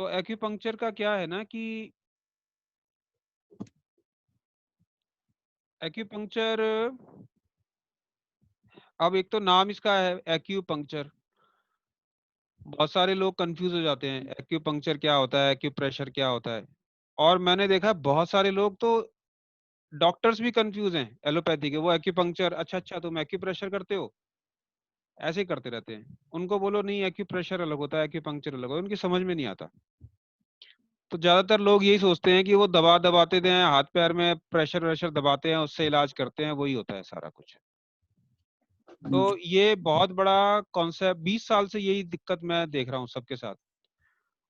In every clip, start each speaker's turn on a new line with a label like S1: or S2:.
S1: तो एक्यूपंक्चर का क्या है ना कि एक्यूपंक्चर, अब एक तो नाम इसका है एक्यूपंक्चर, बहुत सारे लोग कंफ्यूज हो जाते हैं एक्यूपंक्चर क्या होता है, एक्यूप्रेशर क्या होता है। और मैंने देखा बहुत सारे लोग तो डॉक्टर्स भी कंफ्यूज हैं एलोपैथी के, वो एक्यूपंक्चर अच्छा अच्छा तुम एक्यूप्रेशर करते हो, ऐसे ही करते रहते हैं। उनको बोलो नहीं एक्यूप्रेशर अलग होता है एक्यूपंक्चर अलग होता है, उनकी समझ में नहीं आता। तो ज्यादातर लोग यही सोचते हैं कि वो दवा दबाते हैं हाथ पैर में, प्रेशर व्रेशर दबाते हैं उससे इलाज करते हैं, वही होता है सारा कुछ। तो ये बहुत बड़ा कॉन्सेप्ट, 20 साल से यही दिक्कत मैं देख रहा हूँ सबके साथ।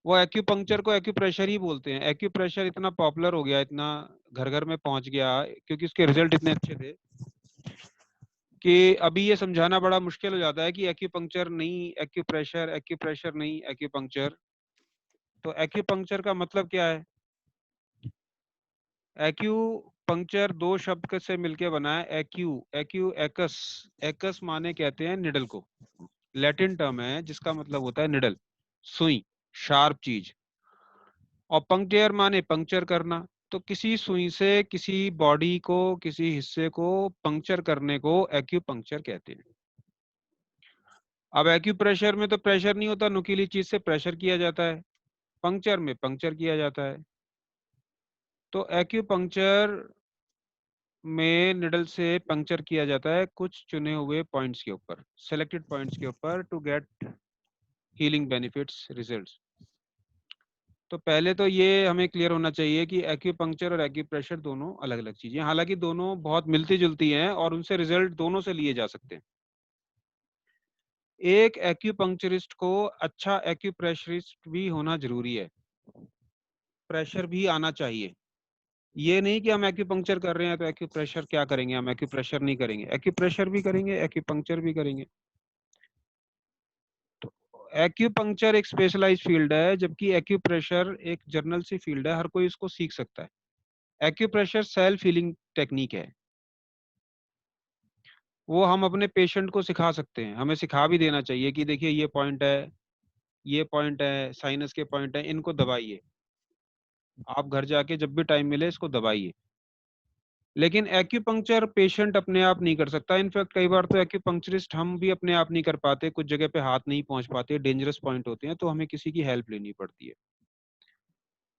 S1: वो एक्यूपंक्चर को एक्यूप्रेशर ही बोलते हैं। एक्यूप्रेशर इतना पॉपुलर हो गया, इतना घर घर में पहुंच गया, क्योंकि उसके रिजल्ट इतने अच्छे थे कि अभी ये समझाना बड़ा मुश्किल हो जाता है कि एक्यूपंक्चर नहीं एक्यूप्रेशर, एक्यूप्रेशर नहीं एक्यूपंक्चर। तो एक्यूपंक्चर का मतलब क्या है? एक्यूपंक्चर दो शब्द से मिलके बना है। एक्यू, एक्यू एकस, एकस माने कहते हैं निडल को, लैटिन टर्म है जिसका मतलब होता है निडल, सुई, शार्प चीज। और पंक्चर माने पंक्चर करना। तो किसी सुई से किसी बॉडी को, किसी हिस्से को पंक्चर करने को एक्यूपंक्चर कहते हैं। अब एक्यूप्रेशर में तो प्रेशर नहीं होता, नुकीली चीज से प्रेशर किया जाता है, पंक्चर में पंक्चर किया जाता है। तो एक्यूपंक्चर में निडल से पंक्चर किया जाता है कुछ चुने हुए पॉइंट्स के ऊपर, सेलेक्टेड पॉइंट्स के ऊपर, to get healing benefits results. तो पहले तो ये हमें क्लियर होना चाहिए कि एक्यूपंक्चर और एक्यूप्रेशर दोनों अलग अलग चीजें हैं। हालांकि दोनों बहुत मिलती जुलती हैं और उनसे रिजल्ट दोनों से लिए जा सकते हैं। एक एक्यूपंक्चरिस्ट को अच्छा एक्यूप्रेशरिस्ट भी होना जरूरी है, प्रेशर भी आना चाहिए। ये नहीं कि हम एक्यूपंक्चर कर रहे हैं तो एक्यूप्रेशर क्या करेंगे, हम एक्यूप्रेशर नहीं करेंगे, एक्यूप्रेशर भी करेंगे एक्यूपंक्चर भी करेंगे। तो एक्यूपंक्चर एक स्पेशलाइज्ड फील्ड है, जबकि एक्यूप्रेशर एक जर्नल सी फील्ड है, हर कोई इसको सीख सकता है। एक्यूप्रेशर सेल्फ हीलिंग टेक्निक है, वो हम अपने पेशेंट को सिखा सकते हैं, हमें सिखा भी देना चाहिए कि देखिए ये पॉइंट है, ये पॉइंट है, साइनस के पॉइंट है, इनको दबाइए, आप घर जाके जब भी टाइम मिले इसको दबाइए। लेकिन एक्यूपंक्चर पेशेंट अपने आप नहीं कर सकता। इनफैक्ट कई बार तो एक्यूपंक्चरिस्ट हम भी अपने आप नहीं कर पाते, कुछ जगह पे हाथ नहीं पहुंच पाते, डेंजरस पॉइंट होते हैं, तो हमें किसी की हेल्प लेनी पड़ती है।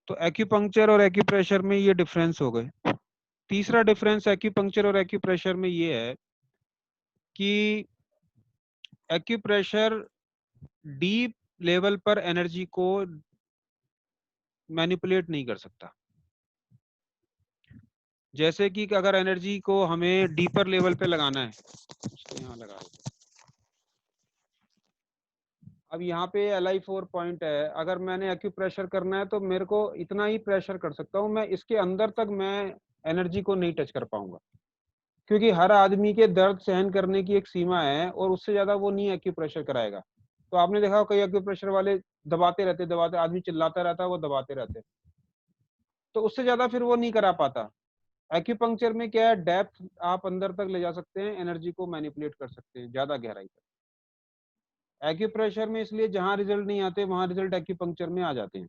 S1: तो एक्यूपंक्चर और एक्यूप्रेशर में ये डिफरेंस हो गए। तीसरा डिफरेंस एक्यूपंक्चर और एक्यूप्रेशर में ये है कि एक्यूप्रेशर डीप लेवल पर एनर्जी को मैनिपुलेट नहीं कर सकता। जैसे कि अगर एनर्जी को हमें डीपर लेवल पे लगाना है, तो यहाँ लगा दो। अब यहाँ पे Li4 पॉइंट है, अगर मैंने एक्यूप्रेशर करना है तो मेरे को इतना ही प्रेशर कर सकता हूँ मैं, इसके अंदर तक मैं एनर्जी को नहीं टच कर पाऊंगा, क्योंकि हर आदमी के दर्द सहन करने की एक सीमा है और उससे ज्यादा वो नहीं एक्यूप्रेशर कराएगा। तो आपने देखा कई एक्यूप्रेशर वाले दबाते रहते दबाते, आदमी चिल्लाता रहता है वो दबाते रहते, तो उससे ज्यादा फिर वो नहीं करा पाता। एक्यूपंक्चर में क्या है, डेप्थ आप अंदर तक ले जा सकते हैं, एनर्जी को मैनिपुलेट कर सकते हैं ज्यादा गहराई तक। एक्यूप्रेशर में इसलिए जहां रिजल्ट नहीं आते वहां रिजल्ट एक्यूपंक्चर में आ जाते हैं।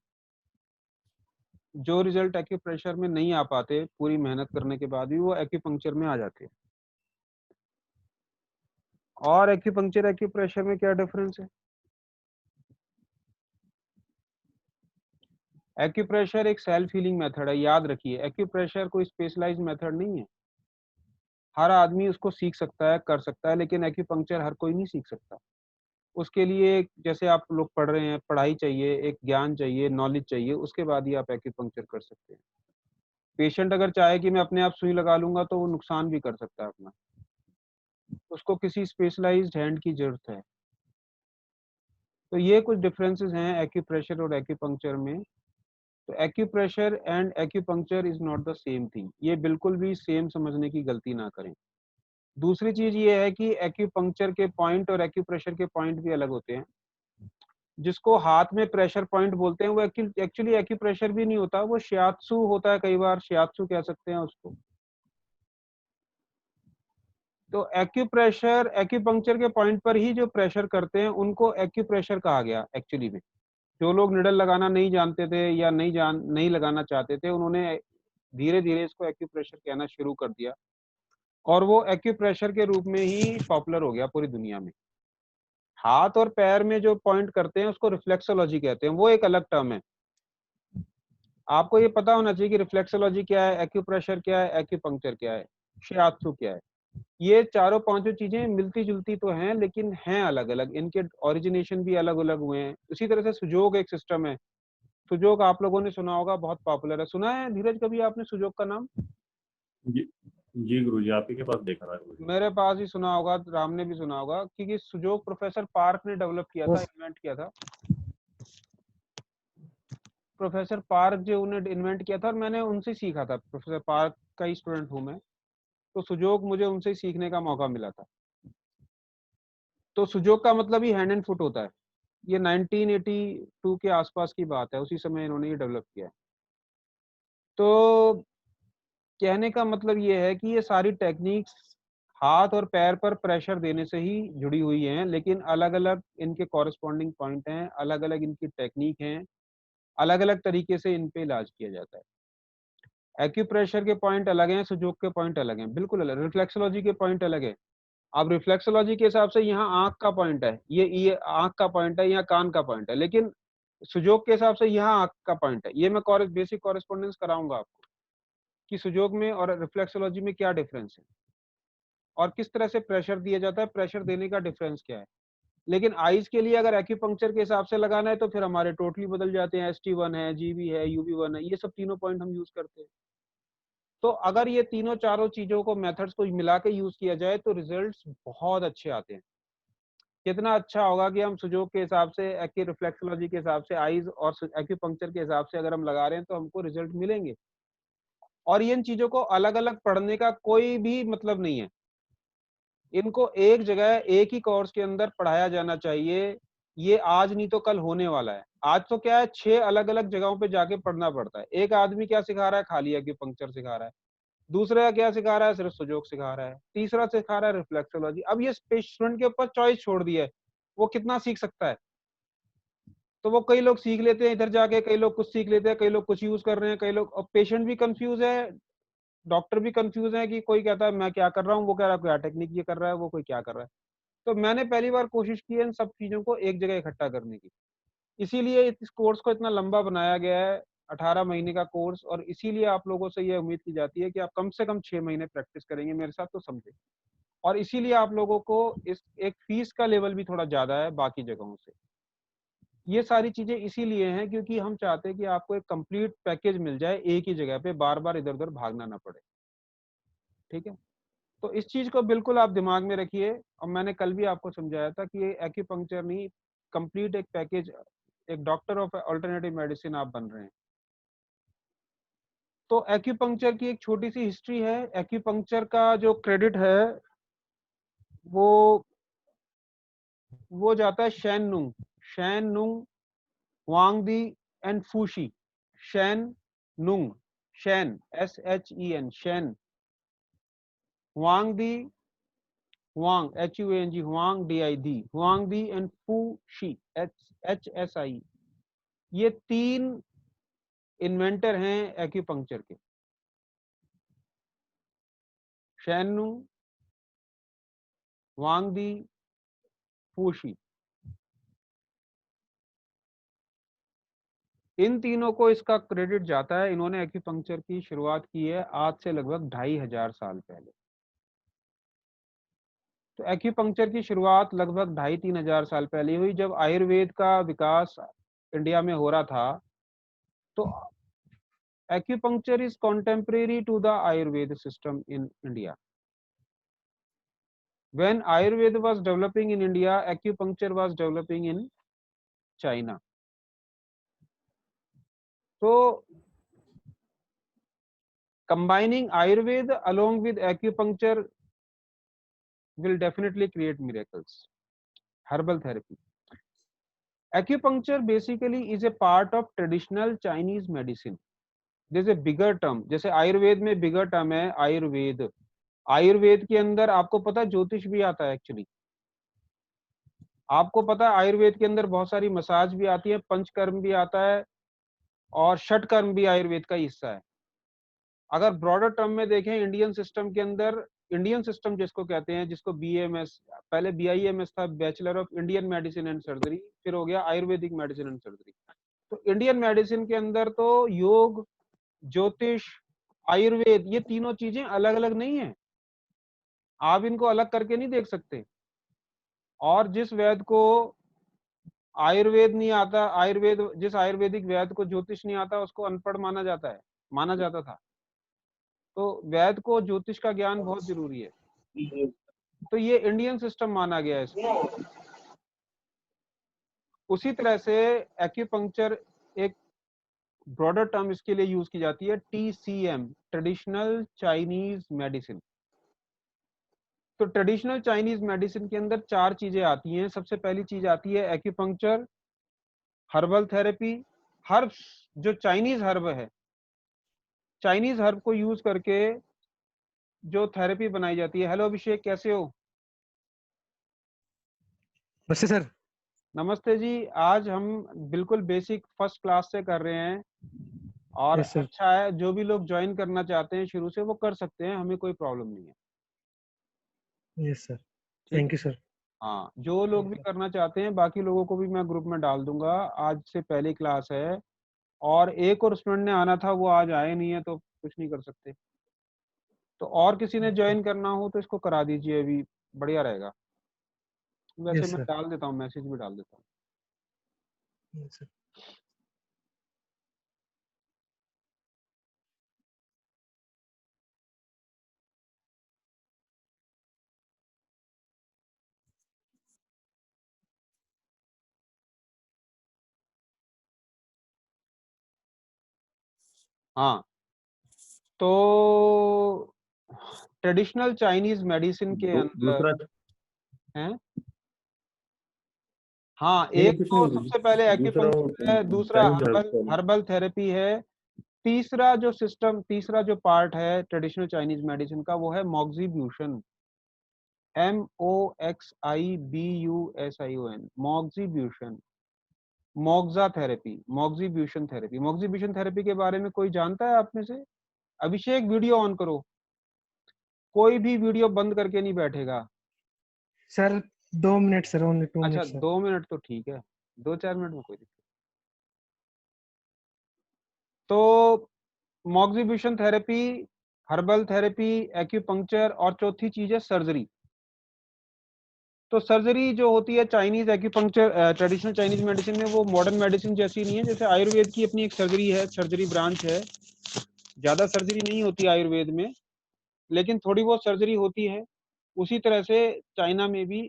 S1: जो रिजल्ट एक्यूप्रेशर में नहीं आ पाते पूरी मेहनत करने के बाद भी, वो एक्यूपंक्चर में आ जाते हैं। और एक्यूपंक्चर एक्यूप्रेशर में क्या डिफरेंस है? एक्यूप्रेशर एक सेल्फ हीलिंग मेथड है, याद रखिए, एक्यूप्रेशर कोई स्पेशलाइज्ड मेथड नहीं है। हर आदमी उसको सीख सकता है, कर सकता है, लेकिन एक्यूपंक्चर हर कोई नहीं सीख सकता। उसके लिए जैसे आप लोग पढ़ रहे हैं, पढ़ाई चाहिए, एक ज्ञान चाहिए, नॉलेज चाहिए, उसके बाद ही आप एक्यूपंक्चर कर सकते हैं। पेशेंट अगर चाहे कि मैं अपने आप सुई लगा लूंगा तो वो नुकसान भी कर सकता है अपना, उसको किसी स्पेशलाइज्ड हैंड की जरूरत है। तो ये कुछ डिफरेंसेस हैं एक्यूप्रेशर और एक्यूपंक्चर में। तो acupressure and acupuncture is not the same thing, ये बिल्कुल भी सेम समझने की गलती ना करें। दूसरी चीज ये है कि एक्यूपंक्चर के पॉइंट और एक्यूप्रेशर के पॉइंट भी अलग होते हैं। जिसको हाथ में प्रेशर पॉइंट बोलते हैं वो एक्चुअली एक्यूप्रेशर भी नहीं होता, वो शियात्सु होता है, कई बार शियात्सु कह सकते हैं उसको। तो एक्यूप्रेशर एक्यूपंक्चर के पॉइंट पर ही जो प्रेशर करते हैं उनको एक्यूप्रेशर कहा गया एक्चुअली में, जो लोग निडल लगाना नहीं जानते थे या नहीं लगाना चाहते थे, उन्होंने धीरे धीरे इसको एक्यूप्रेशर कहना शुरू कर दिया और वो एक्यूप्रेशर के रूप में ही पॉपुलर हो गया पूरी दुनिया में। हाथ और पैर में जो पॉइंट करते हैं उसको रिफ्लेक्सोलॉजी कहते हैं, वो एक अलग टर्म है। आपको ये पता होना चाहिए कि रिफ्लेक्सोलॉजी क्या है, एक्यूप्रेशर क्या है, एक्यूपंक्चर क्या है, शियात्सु क्या है। ये चारों पांचों चीजें मिलती जुलती तो हैं, लेकिन हैं अलग अलग, इनके ओरिजिनेशन भी अलग अलग हुए हैं। इसी तरह से सुजोग एक सिस्टम है। सुजोग आप लोगों ने सुना होगा, बहुत पॉपुलर है। सुना है धीरज कभी आपने सुजोग का नाम?
S2: जी जी गुरुजी, आप ही के पास देखा था गुरुजी।
S1: मेरे पास ही सुना होगा, राम ने भी सुना होगा, क्योंकि सुजोग प्रोफेसर पार्क ने डेवलप किया था, इन्वेंट किया था। प्रोफेसर पार्क जो उन्हें इन्वेंट किया था और मैंने उनसे सीखा था, प्रोफेसर पार्क का ही स्टूडेंट हूँ मैं। तो सुजोग मुझे उनसे ही सीखने का मौका मिला था। तो सुजोग का मतलब ही हैंड एंड फुट होता है। ये 1982 के आसपास की बात है, उसी समय इन्होंने ये डेवलप किया है। तो कहने का मतलब ये है कि ये सारी टेक्निक्स हाथ और पैर पर प्रेशर देने से ही जुड़ी हुई हैं, लेकिन अलग अलग इनके कॉरेस्पॉन्डिंग पॉइंट हैं, अलग अलग इनकी टेक्निक हैं, अलग अलग तरीके से इन पे इलाज किया जाता है। एक्यूप्रेशर के पॉइंट अलग हैं, सुजोग के पॉइंट अलग हैं, बिल्कुल अलग। रिफ्लेक्सोलॉजी के पॉइंट अलग है। अब रिफ्लेक्सोलॉजी के हिसाब से यहाँ आंख का पॉइंट है, ये आंख का पॉइंट है, यहाँ कान का पॉइंट है, लेकिन सुजोग के हिसाब से यहाँ आंख का पॉइंट है। ये मैं बेसिक कॉरेस्पॉन्डेंस कराऊंगा आपको कि सुजोग में और रिफ्लेक्सोलॉजी में क्या डिफरेंस है और किस तरह से प्रेशर दिया जाता है, प्रेशर देने का डिफरेंस क्या है। लेकिन आईज के लिए अगर एक्यूपंक्चर के हिसाब से लगाना है तो फिर हमारे टोटली बदल जाते हैं। ST1 है, GB है, UV1 है, ये सब तीनों पॉइंट हम यूज करते हैं। तो अगर ये तीनों चारों चीजों को, मेथड्स को मिला के यूज किया जाए तो रिजल्ट्स बहुत अच्छे आते हैं। कितना अच्छा होगा कि हम सुजोग के हिसाब से, एक्यू रिफ्लेक्सोलॉजी के हिसाब से, आईज और एक्यूपंक्चर के हिसाब से अगर हम लगा रहे हैं तो हमको रिजल्ट मिलेंगे। और इन चीजों को अलग अलग पढ़ने का कोई भी मतलब नहीं है। इनको एक जगह एक ही कोर्स के अंदर पढ़ाया जाना चाहिए। ये आज नहीं तो कल होने वाला है। आज तो क्या है, 6 अलग अलग जगहों पे जाके पढ़ना पड़ता है। एक आदमी क्या सिखा रहा है, खाली एक्यूपंक्चर सिखा रहा है। दूसरा क्या सिखा रहा है, सिर्फ सुजोग सिखा रहा है। तीसरा सिखा रहा है रिफ्लेक्सोलॉजी। अब ये स्टूडेंट के ऊपर चॉइस छोड़ दी है, वो कितना सीख सकता है। तो वो कई लोग सीख लेते हैं इधर जाके, कई लोग कुछ सीख लेते हैं, कई लोग कुछ यूज कर रहे हैं, कई लोग, और पेशेंट भी कंफ्यूज है, डॉक्टर भी कंफ्यूज है कि कोई कहता है मैं क्या कर रहा हूँ, वो कह रहा है क्या टेक्निक ये कर रहा है, वो कोई क्या कर रहा है। तो मैंने पहली बार कोशिश की है इन सब चीजों को एक जगह इकट्ठा करने की। इसीलिए इस कोर्स को इतना लंबा बनाया गया है, 18 महीने का कोर्स। और इसीलिए आप लोगों से ये उम्मीद की जाती है कि आप कम से कम 6 महीने प्रैक्टिस करेंगे मेरे साथ तो समझे। और इसीलिए आप लोगों को इस एक फीस का लेवल भी थोड़ा ज्यादा है बाकी जगहों से। ये सारी चीजें इसीलिए हैं क्योंकि हम चाहते हैं कि आपको एक कंप्लीट पैकेज मिल जाए, एक ही जगह पे बार बार इधर उधर भागना ना पड़े। ठीक है, तो इस चीज को बिल्कुल आप दिमाग में रखिए। और मैंने कल भी आपको समझाया था कि ये एक्यूपंक्चर नहीं, कंप्लीट एक पैकेज, एक डॉक्टर ऑफ अल्टरनेटिव मेडिसिन आप बन रहे हैं। तो एक्यूपंक्चर की एक छोटी सी हिस्ट्री है। एक्यूपंक्चर का जो क्रेडिट है वो जाता है Shen Nung Huangdi and Fuxi. Shen Nung, Shen SHEN, Shen Huangdi, Huang HUANG, Huang DID, Huangdi and Fuxi HSI। ये 3 इन्वेंटर हैं एक्यूपंक्चर के, शैनू, वांगदी, फूशी। इन तीनों को इसका क्रेडिट जाता है। इन्होंने एक्यूपंक्चर की शुरुआत की है आज से लगभग 2500 साल पहले। तो एक्यूपंक्चर की शुरुआत लगभग 2500-3000 साल पहले हुई, जब आयुर्वेद का विकास इंडिया में हो रहा था। तो acupuncture is contemporary to the Ayurveda system in India. When Ayurveda was developing in India, acupuncture was developing in China. So, combining Ayurveda along with acupuncture will definitely create miracles. Herbal therapy. Acupuncture basically is a part of traditional Chinese medicine. There's a bigger term. जैसे आयुर्वेद में bigger term है आयुर्वेद। आयुर्वेद के अंदर आपको पता है ज्योतिष भी आता है एक्चुअली। आपको पता है आयुर्वेद के अंदर बहुत सारी मसाज भी आती है, पंचकर्म भी आता है और षटकर्म भी आयुर्वेद का हिस्सा है। अगर ब्रॉडर टर्म में देखें इंडियन सिस्टम के अंदर, इंडियन सिस्टम जिसको कहते हैं, जिसको बीएमएस, पहले बीआईएमएस था, bachelor of Indian medicine and surgery, फिर हो गया आयुर्वेदिक मेडिसिन एंड सर्जरी। तो इंडियन मेडिसिन के अंदर तो योग, ज्योतिष, आयुर्वेद, ये तीनों चीजें अलग अलग नहीं है, आप इनको अलग करके नहीं देख सकते। और जिस वैद्य को आयुर्वेद नहीं आता, जिस आयुर्वेदिक वैद्य को ज्योतिष नहीं आता, उसको अनपढ़ माना जाता है, माना जाता था। तो वैद्य को ज्योतिष का ज्ञान बहुत जरूरी है। तो ये इंडियन सिस्टम माना गया है इसको। उसी तरह से एक्यूपंक्चर एक ब्रॉडर टर्म इसके लिए यूज की जाती है, TCM, ट्रेडिशनल चाइनीज मेडिसिन। तो ट्रेडिशनल चाइनीज मेडिसिन के अंदर 4 चीजें आती हैं। सबसे पहली चीज आती है एक्यूपंक्चर, हर्बल थेरेपी। हर्ब्स, जो चाइनीज हर्ब है, चाइनीज हर्ब को यूज करके जो थेरेपी बनाई जाती है। हेलो अभिषेक, कैसे हो?
S3: नमस्ते सर।
S1: नमस्ते जी। आज हम बिल्कुल बेसिक फर्स्ट क्लास से कर रहे हैं और
S3: यस सर।
S1: अच्छा है, जो भी लोग ज्वाइन करना चाहते हैं शुरू से वो कर सकते हैं, हमें कोई प्रॉब्लम नहीं है।
S3: यस सर,
S1: ठीक है।
S3: Thank you sir.
S1: हाँ, जो लोग भी करना चाहते हैं, बाकी लोगों को भी मैं ग्रुप में डाल दूंगा। आज से पहली क्लास है और एक और स्टूडेंट ने आना था, वो आज आए नहीं है, तो कुछ नहीं कर सकते। तो और किसी ने ज्वाइन करना हो तो इसको करा दीजिए, अभी बढ़िया रहेगा। वैसे
S3: यस
S1: मैं
S3: सर।
S1: डाल देता हूँ, मैसेज भी डाल देता हूँ।
S3: Yes sir.
S1: हाँ, तो ट्रेडिशनल चाइनीज मेडिसिन के अंदर
S2: दूसरा
S1: है। हाँ,
S2: नहीं
S1: एक
S2: नहीं, कुछ
S1: तो
S2: नहीं,
S1: सबसे पहले
S2: दूसरा
S1: एक्यूपंक्चर है, दूसरा
S2: Chinese
S1: herbal
S2: herb.
S1: Herbal therapy है। तीसरा जो पार्ट है ट्रेडिशनल चाइनीज मेडिसिन का, वो है moxibustion, MOXIBUSION, moxibustion, moxa therapy, moxibustion therapy. Moxibustion therapy के बारे में कोई जानता है आप में से? अभिषेक, वीडियो ऑन करो, कोई भी वीडियो बंद करके नहीं बैठेगा।
S3: सर 2 मिनट सर, ओनली 2
S1: अच्छा,
S3: मिनट सर।
S1: 2 मिनट तो ठीक है, 2-4 मिनट में कोई दिक्कत। तो मॉक्सिब्यूशन थेरेपी, हर्बल थेरेपी, एक्यूपंक्चर, और चौथी चीज है सर्जरी। तो सर्जरी जो होती है Chinese acupuncture, traditional Chinese medicine में, वो मॉडर्न मेडिसिन जैसी नहीं है। जैसे आयुर्वेद की अपनी एक सर्जरी है, सर्जरी ब्रांच है, ज्यादा सर्जरी नहीं होती आयुर्वेद में, लेकिन थोड़ी बहुत सर्जरी होती है। उसी तरह से चाइना में भी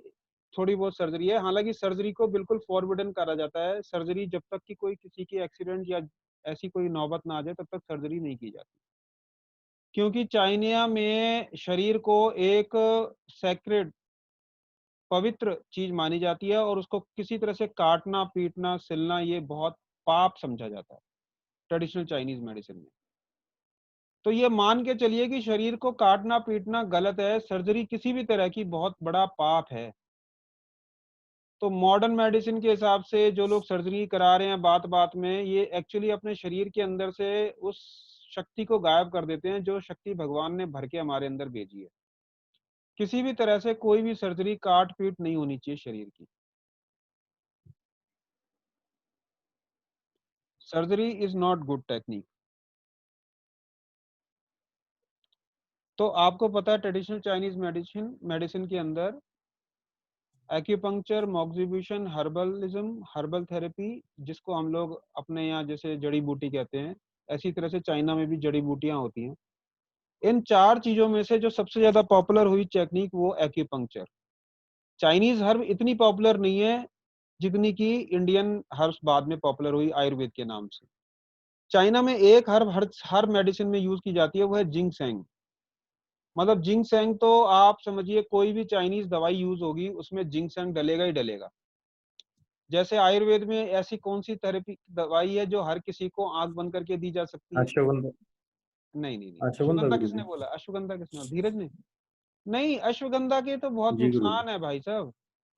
S1: थोड़ी बहुत सर्जरी है। हालांकि सर्जरी को बिल्कुल फॉरबिडन करा जाता है। सर्जरी जब तक कि कोई किसी की एक्सीडेंट या ऐसी कोई नौबत ना आ जाए, तब तक सर्जरी नहीं की जाती, क्योंकि चाइना में शरीर को एक सैक्रेड, पवित्र चीज मानी जाती है और उसको किसी तरह से काटना, पीटना, सिलना, ये बहुत पाप समझा जाता है ट्रेडिशनल चाइनीज मेडिसिन में। तो ये मान के चलिए कि शरीर को काटना पीटना गलत है, सर्जरी किसी भी तरह की बहुत बड़ा पाप है। तो मॉडर्न मेडिसिन के हिसाब से जो लोग सर्जरी करा रहे हैं बात बात में, ये एक्चुअली अपने शरीर के अंदर से उस शक्ति को गायब कर देते हैं, जो शक्ति भगवान ने भर के हमारे अंदर भेजी है। किसी भी तरह से कोई भी सर्जरी काट पीट नहीं होनी चाहिए शरीर की। Surgery is not good technique. तो आपको पता है ट्रेडिशनल चाइनीज मेडिसिन के अंदर एक्यूपंक्चर, मॉक्सिब्यूशन, हर्बलिज्म, हर्बल थेरेपी, जिसको हम लोग अपने यहाँ जैसे जड़ी बूटी कहते हैं, ऐसी तरह से चाइना में भी जड़ी बूटियां होती हैं। इन 4 चीजों में से जो सबसे ज्यादा पॉपुलर हुई टेक्निक, वो एक्यूपंक्चर। चाइनीज हर्ब इतनी पॉपुलर नहीं है जितनी कि इंडियन हर्ब्स बाद में पॉपुलर हुई आयुर्वेद के नाम से। चाइना में एक हर्ब हर मेडिसिन में यूज की जाती है, वो है जिंगसेंग। मतलब जिंगसेंग तो आप समझिए, कोई भी चाइनीज दवाई यूज होगी उसमें जिंगसेंग डलेगा ही डलेगा। जैसे आयुर्वेद में ऐसी कौन सी थेरेपी दवाई है जो हर किसी को आंख बंद करके दी जा सकती है?
S2: अश्वगंधा।
S1: नहीं नहीं नहीं,
S2: अश्वगंधा
S1: अश्वगंधा
S2: गुरु
S1: किसने
S2: जी।
S1: बोला? अश्वगंधा किसने? धीरज ने? नहीं, अश्वगंधा के तो बहुत
S2: जी गुरु जी।
S1: नुकसान है भाई साहब।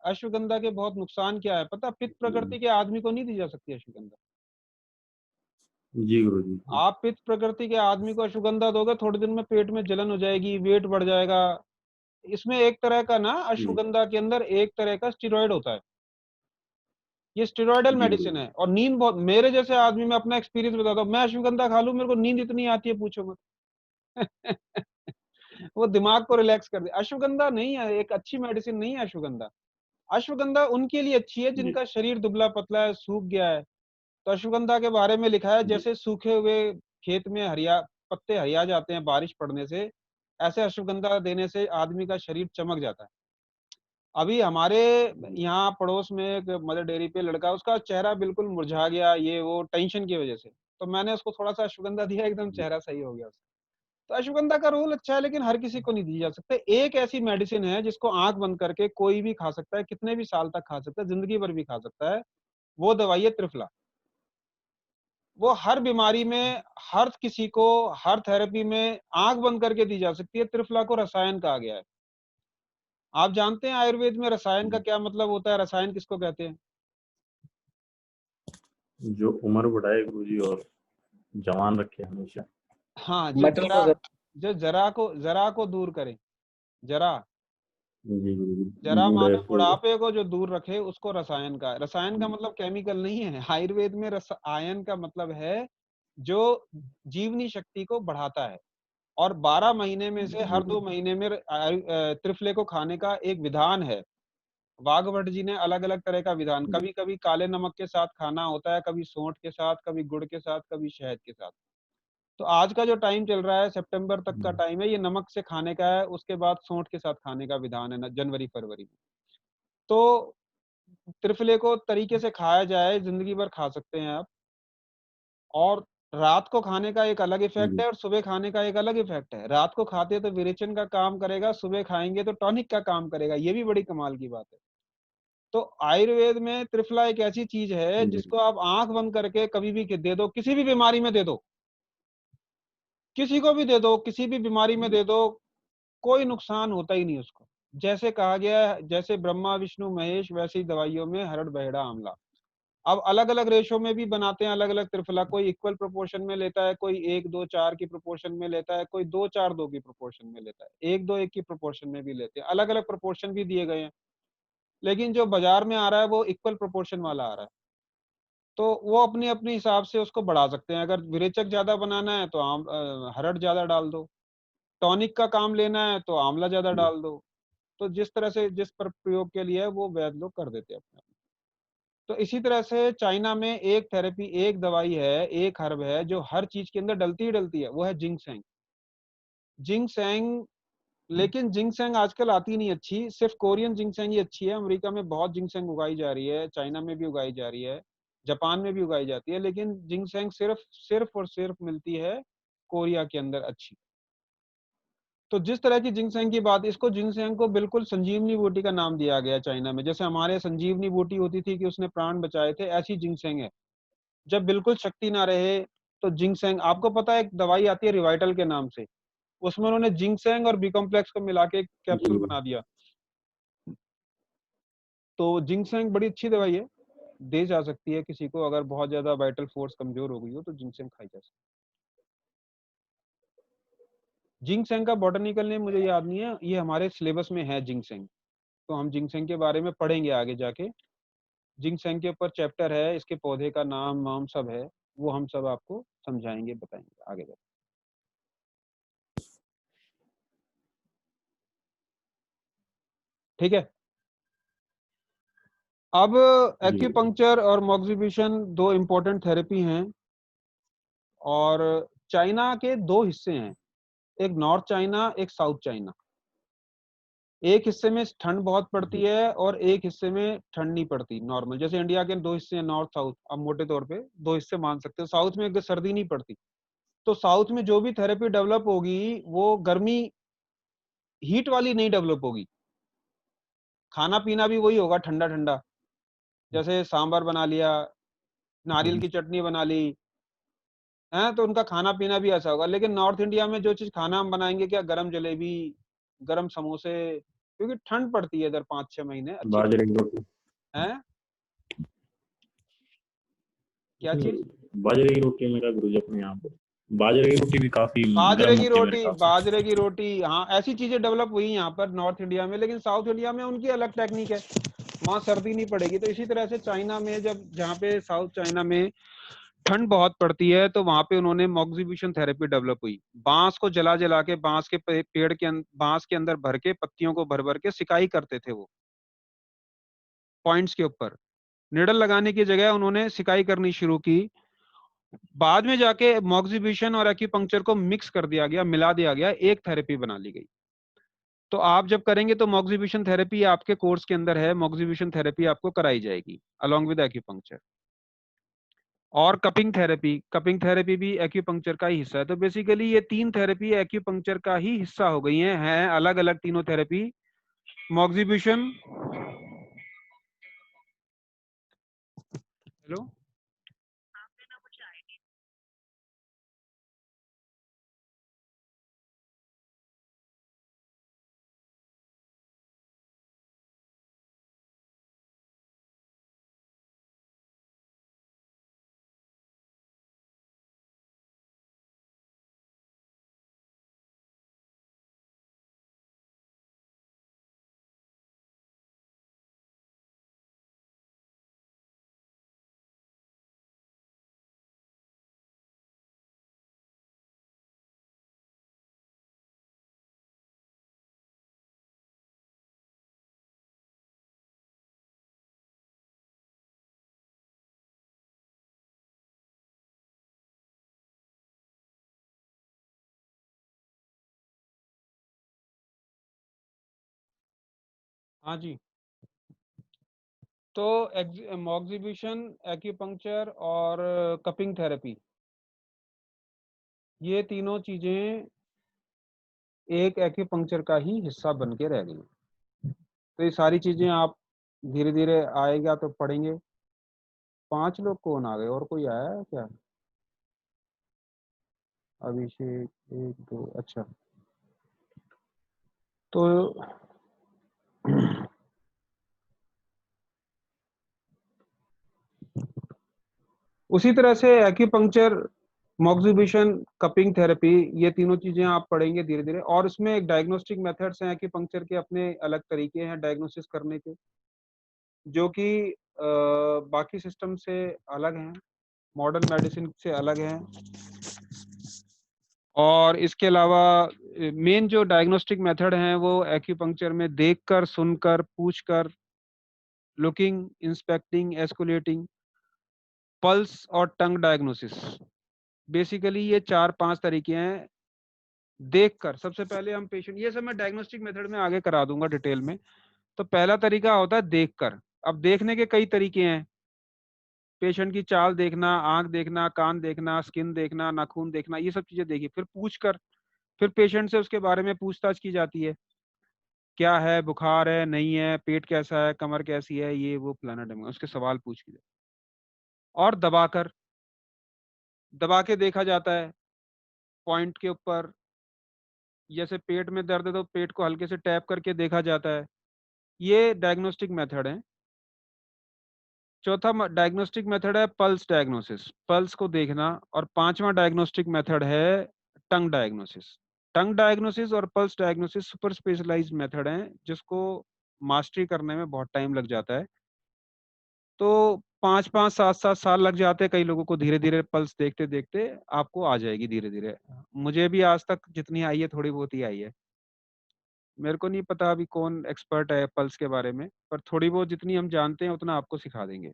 S1: अश्वगंधा के बहुत नुकसान क्या है पता? पित्त प्रकृति के आदमी को नहीं दी जा सकती अश्वगंधा।
S2: जी गुरुजी।
S1: आप पित्त प्रकृति के आदमी को अश्वगंधा दोगे, थोड़े दिन में पेट में जलन हो जाएगी, वेट बढ़ जाएगा। इसमें एक तरह का ना,
S2: जी
S1: अश्वगंधा के अंदर एक तरह का स्टेरॉइड होता है। ये स्टेरॉइडल
S2: जी
S1: मेडिसिन
S2: गुरुजी।
S1: है। और नींद बहुत, मेरे जैसे आदमी में अपना एक्सपीरियंस बताता हूँ, मैं अश्वगंधा खा लूं, मेरे को नींद इतनी आती है पूछो मत। वो दिमाग को रिलैक्स कर दे। अश्वगंधा नहीं है, एक अच्छी मेडिसिन नहीं है अश्वगंधा। अश्वगंधा उनके लिए अच्छी है
S2: जी
S1: जिनका शरीर दुबला पतला है, सूख गया है। तो अश्वगंधा के बारे में लिखा है,
S2: जी
S1: जैसे सूखे हुए खेत में हरिया पत्ते हरिया जाते हैं बारिश पड़ने से, ऐसे अश्वगंधा देने से आदमी का शरीर चमक जाता है। अभी हमारे यहाँ पड़ोस में एक मदर डेयरी पे लड़का, उसका चेहरा बिल्कुल मुरझा गया, ये वो टेंशन की वजह से। तो मैंने उसको थोड़ा सा अश्वगंधा दिया, एकदम
S2: जी
S1: चेहरा सही हो गया उसका। तो अश्वगंधा का रोल अच्छा है, लेकिन हर किसी को नहीं दी जा सकता। एक ऐसी मेडिसिन है जिसको आंख बंद करके कोई भी खा सकता है, कितने भी साल तक खा सकता है, जिंदगी भर भी खा सकता है। वो दवाई है त्रिफला। वो हर बीमारी में, हर किसी को, हर थेरेपी में आंख बंद करके दी जा सकती है। त्रिफला को रसायन कहा गया है। आप जानते हैं आयुर्वेद में रसायन का
S2: जी।
S1: क्या मतलब होता है? रसायन किसको कहते हैं?
S2: जो उम्र बढ़ाए गुरुजी और जवान रखे हमेशा।
S1: हाँ,
S3: मटर वगैरह।
S1: जो जरा को दूर करे। जरा,
S2: जी गुरुजी।
S1: जरा
S2: बूढ़े
S1: माने
S2: से।
S1: बुढ़ापे को जो दूर रखे, उसको रसायन का है। रसायन का मतलब केमिकल नहीं है। आयुर्वेद में रसायन का मतलब है जो जीवनी शक्ति को बढ़ाता है। और 12 महीने में से
S2: जी
S1: हर 2 महीने में त्रिफले को खाने का एक विधान है। वाघभट्ट जी ने अलग अलग तरह का विधान,
S2: जी
S1: कभी कभी काले नमक के साथ खाना होता है, कभी सौंठ के साथ, कभी गुड़ के साथ, कभी शहद के साथ। तो आज का जो टाइम चल रहा है, सितंबर तक का टाइम है, ये नमक से खाने का है। उसके बाद सौंठ के साथ खाने का विधान है जनवरी फरवरी में। तो त्रिफले को तरीके से खाया जाए, जिंदगी भर खा सकते हैं आप। और रात को खाने का एक अलग इफेक्ट
S2: जी
S1: है और सुबह खाने का एक अलग इफेक्ट है। रात को खाते तो विरेचन का काम करेगा, सुबह खाएंगे तो टॉनिक का काम करेगा। ये भी बड़ी कमाल की बात है। तो आयुर्वेद में त्रिफला एक ऐसी चीज है
S2: जी
S1: जिसको आप आंख बंद करके कभी भी दे दो, किसी भी बीमारी में दे दो, किसी को भी दे दो, किसी भी बीमारी में
S2: जी
S1: दे दो, कोई नुकसान होता ही नहीं उसको। जैसे कहा गया है, जैसे ब्रह्मा विष्णु महेश, वैसी दवाइयों में हरड़ बहेड़ा आंवला। अब अलग अलग रेशो में भी बनाते हैं अलग अलग त्रिफला। कोई इक्वल प्रोपोर्शन में लेता है, कोई 1-2-4 की प्रोपोर्शन में लेता है, कोई 2-4-2 की प्रोपोर्शन में लेता है, 1-2-1 की प्रोपोर्शन में भी लेते हैं। अलग अलग प्रोपोर्शन भी दिए गए हैं, लेकिन जो बाजार में आ रहा है वो इक्वल प्रोपोर्शन वाला आ रहा है। तो वो अपनी अपने हिसाब से उसको बढ़ा सकते हैं। अगर विरेचक ज्यादा बनाना है तो हरड़ ज्यादा डाल दो, टॉनिक का काम लेना है तो आंवला ज्यादा
S2: जी
S1: डाल दो। तो जिस तरह से, जिस पर प्रयोग के लिए है, वो वैद्य लोग कर देते हैं अपने। तो इसी तरह से चाइना में एक थेरेपी, एक दवाई है, एक हर्ब है जो हर चीज के अंदर डलती ही डलती है, वो है जिंगसैंग। जिंगसैंग, लेकिन जिंगसैंग आजकल आती नहीं अच्छी, सिर्फ कोरियन जिंगसैंग ही अच्छी है। अमेरिका में बहुत जिंगसैंग उगाई जा रही है, चाइना में भी उगाई जा रही है, जापान में भी उगाई जाती है, लेकिन जिंगसैंग सिर्फ सिर्फ और सिर्फ मिलती है कोरिया के अंदर अच्छी। तो जिस तरह की जिंगसैंग की बात, इसको जिंगसैंग को बिल्कुल संजीवनी बूटी का नाम दिया गया चाइना में। जैसे हमारे संजीवनी बूटी होती थी कि उसने प्राण बचाए थे, ऐसी जिंगसैंग है। जब बिल्कुल शक्ति ना रहे तो जिंगसैंग, आपको पता है एक दवाई आती है रिवाइटल के नाम से, उसमें उन्होंने जिंगसैंग और बी कॉम्प्लेक्स को मिला के एक कैप्सूल
S2: जी
S1: बना दिया। तो जिंगसैंग बड़ी अच्छी दवाई है, दी जा सकती है किसी को, अगर बहुत ज्यादा वाइटल फोर्स कमजोर हो गई हो तो जिंगसैंग खाई जा सकती है। जिंगसैंग का बॉटनिकल नेम मुझे याद नहीं है, ये हमारे सिलेबस में है जिंगसैंग। तो हम जिंगसैंग के बारे में पढ़ेंगे आगे जाके। जिंगसैंग के ऊपर चैप्टर है, इसके पौधे का नाम वाम सब है, वो हम सब आपको समझाएंगे, बताएंगे आगे जाके। ठीक है। अब
S2: जी गुरुजी।
S1: एक्यूपंक्चर और मॉक्सिब्यूशन दो इम्पोर्टेंट थेरेपी हैं। और चाइना के दो हिस्से हैं, एक नॉर्थ चाइना, एक साउथ चाइना। एक हिस्से में ठंड बहुत पड़ती
S2: जी
S1: है और एक हिस्से में ठंड नहीं पड़ती नॉर्मल। जैसे इंडिया के दो हिस्से हैं, नॉर्थ साउथ, अब मोटे तौर पे दो हिस्से मान सकते हो। साउथ में सर्दी नहीं पड़ती। तो साउथ में जो भी थेरेपी डेवलप होगी वो गर्मी, हीट वाली नहीं डेवलप होगी। खाना पीना भी वही होगा, ठंडा ठंडा। जैसे सांबर बना लिया, नारियल की चटनी बना ली है, तो उनका खाना पीना भी ऐसा होगा। लेकिन नॉर्थ इंडिया में जो चीज खाना हम बनाएंगे, क्या गरम जलेबी, गरम समोसे, क्योंकि ठंड पड़ती है इधर 5-6 महीने अच्छी
S2: बाजरे की रोटी।
S1: है। क्या चीज?
S2: बाजरे की रोटी में क्या गुरुजी अपने यहाँ पे बाजरे की रोटी भी काफी
S1: बाजरे
S2: गर्म
S1: की
S2: होती है मेरे
S1: रोटी,
S2: ख्याल से।
S1: बाजरे की रोटी, हाँ ऐसी चीजें डेवलप हुई यहाँ पर नॉर्थ इंडिया में, लेकिन साउथ इंडिया में उनकी अलग टेक्निक है, वहाँ सर्दी नहीं पड़ेगी। तो इसी तरह से चाइना में, जब जहाँ पे साउथ चाइना में ठंड बहुत पड़ती है, तो वहां पे उन्होंने मॉक्सिबुशन थेरेपी डेवलप हुई। बांस को जला जला के, बांस के पेड़ के बांस के अंदर भर के, पत्तियों को भर भर के सिकाई करते थे वो पॉइंट्स के ऊपर। निडल लगाने की जगह उन्होंने सिकाई करनी शुरू की। बाद में जाके मॉक्सिबुशन और एक्यूपंक्चर को मिक्स कर दिया गया, मिला दिया गया, एक थेरेपी बना ली गई। तो आप जब करेंगे तो मॉक्सिबुशन थेरेपी आपके कोर्स के अंदर है, मॉक्सिबुशन थेरेपी आपको कराई जाएगी अलोंग विद एक्यूपंक्चर। और कपिंग थेरेपी भी एक्यूपंक्चर का ही हिस्सा है। तो बेसिकली ये 3 थेरेपी एक्यूपंक्चर का ही हिस्सा हो गई हैं अलग अलग तीनों थेरेपी। मॉक्सिबुशन, हेलो, हाँ जी। तो मॉक्सिबुशन, एक्यूपंक्चर और कपिंग थेरेपी, ये तीनों चीजें एक एक्यूपंक्चर का ही हिस्सा बन के रह गई। तो ये सारी चीजें आप धीरे धीरे आएगा तो पढ़ेंगे। 5 लोग कौन आ गए, और कोई आया है क्या? अभिषेक, 1 2, अच्छा। तो उसी तरह से एक्यूपंक्चर, मॉक्सिबुशन, कपिंग थेरेपी, ये तीनों चीजें आप पढ़ेंगे धीरे धीरे। और इसमें एक डायग्नोस्टिक मेथड्स हैं एक्यूपंक्चर के, अपने अलग तरीके हैं डायग्नोसिस करने के, जो कि बाकी सिस्टम से अलग हैं, मॉडर्न मेडिसिन से अलग हैं। और इसके अलावा मेन जो डायग्नोस्टिक मेथड हैं वो एक्यूपंक्चर में देखकर, सुनकर, पूछकर, लुकिंग, इंस्पेक्टिंग, एस्कुलेटिंग, पल्स और टंग डायग्नोसिस। बेसिकली ये 4-5 तरीके हैं। देखकर, सबसे पहले हम पेशेंट, ये सब मैं डायग्नोस्टिक मेथड में आगे करा दूंगा डिटेल में। तो पहला तरीका होता है देखकर। अब देखने के कई तरीके हैं। पेशेंट की चाल देखना, आंख देखना, कान देखना, स्किन देखना, नाखून देखना, ये सब चीजें देखिए। फिर पूछकर, फिर पेशेंट से उसके बारे में पूछताछ की जाती है, क्या है, बुखार है, नहीं है, पेट कैसा है, कमर कैसी है, ये वो फलाना ढिमका, उसके सवाल पूछ के। और दबाकर, दबा के देखा जाता है पॉइंट के ऊपर। जैसे पेट में दर्द है तो पेट को हल्के से टैप करके देखा जाता है। ये डायग्नोस्टिक मेथड है। चौथा डायग्नोस्टिक मेथड है पल्स डायग्नोसिस, पल्स को देखना। और पांचवा डायग्नोस्टिक मेथड है टंग डायग्नोसिस। टंग डायग्नोसिस और pulse diagnosis super specialised method हैं, जिसको मास्टरी करने में बहुत टाइम लग जाता है। तो 5-5, 7-7 साल लग जाते हैं कई लोगों को। धीरे धीरे पल्स देखते देखते आपको आ जाएगी धीरे धीरे। मुझे भी आज तक जितनी आई है थोड़ी बहुत ही आई है। मेरे को नहीं पता अभी कौन एक्सपर्ट है पल्स के बारे में, पर थोड़ी बहुत जितनी हम जानते हैं उतना आपको सिखा देंगे।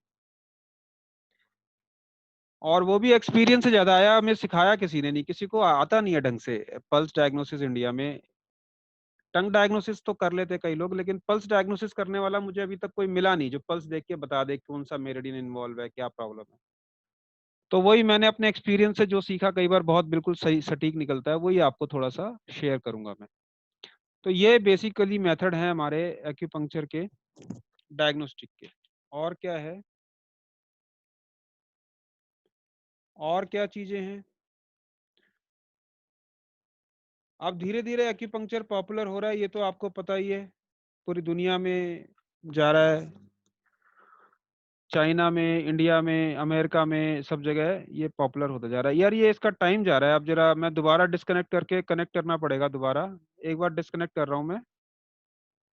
S1: और वो भी एक्सपीरियंस से ज्यादा आया, हमें सिखाया किसी ने नहीं, किसी को आता नहीं है ढंग से पल्स डायग्नोसिस इंडिया में। टंग डायग्नोसिस तो कर लेते कई लोग, लेकिन पल्स डायग्नोसिस करने वाला मुझे अभी तक कोई मिला नहीं, जो पल्स देख के बता दे कौन सा मेरिडियन इन्वॉल्व है, क्या प्रॉब्लम है। तो वही मैंने अपने एक्सपीरियंस से जो सीखा, कई बार बहुत बिल्कुल सही सटीक निकलता है, वही आपको थोड़ा सा शेयर करूंगा मैं। तो ये बेसिकली मेथड है हमारे एक्यूपंक्चर के, डायग्नोस्टिक के। और क्या है, और क्या चीजें हैं? अब धीरे धीरे एक्यूपंक्चर पॉपुलर हो रहा है, ये तो आपको पता ही है। पूरी दुनिया में जा रहा है। चाइना में, इंडिया में, अमेरिका में, सब जगह ये पॉपुलर होता जा रहा है। यार ये इसका टाइम जा रहा है, अब जरा मैं दोबारा डिस्कनेक्ट करके कनेक्ट करना पड़ेगा दोबारा। एक बार डिस्कनेक्ट कर रहा हूँ मैं,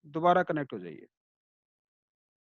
S1: दोबारा कनेक्ट हो जाइए।